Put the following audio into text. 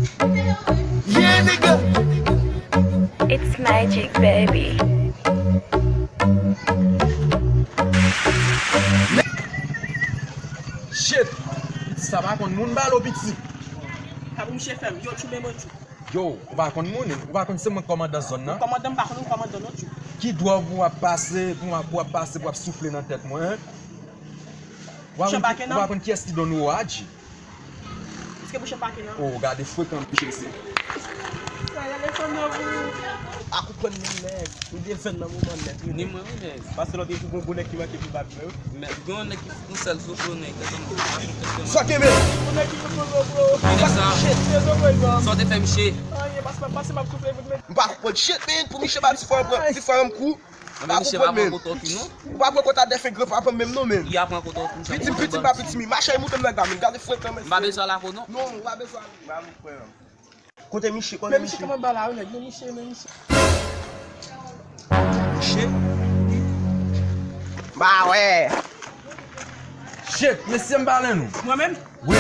Yeah, nigga. It's magic, baby. Shit. Ça va kon moun ba l'opiti. Kabou mche fem, yo chou mèmo chou. Yo, ou va kon moun, ou va kon se mwen commande zone nan. Commandant par nous, commandant non chou. Qui doit vous passer pour passer pour souffler dans tête moi hein? Ou va kon qui est qui donne ouadji. Est-ce que vous chepake nan? Oh, regardez fou quand piche ici. Aku kon ni nek, ou defen nan mouman net. Ni mwen mwen. Parce que l'autre jour, bon nek qui va qui va bien. Mais gon nek ki sel sou nek. Soit que mais. Bon nek qui va bro. Sorte fè miche. Passe ma souffler vous mettre. Mpa pou shit men pou miche ba si fwa kou. Mais miche va prendre koto ki non. Mpa pou konta defen grep apon même non men. Il a prend koto ki. Petit ba petit mi, marche mouton nan gamin, garde fouet quand même. M'a besoin la ko non. Non, mpa besoin. Mpa mou frère. Kote miche, kote Mais miche. monsieur comment bala ou nek, mais monsieur. Miche. Bah ouais. Shit, monsieur m'parle nous. Moi-même? Oui.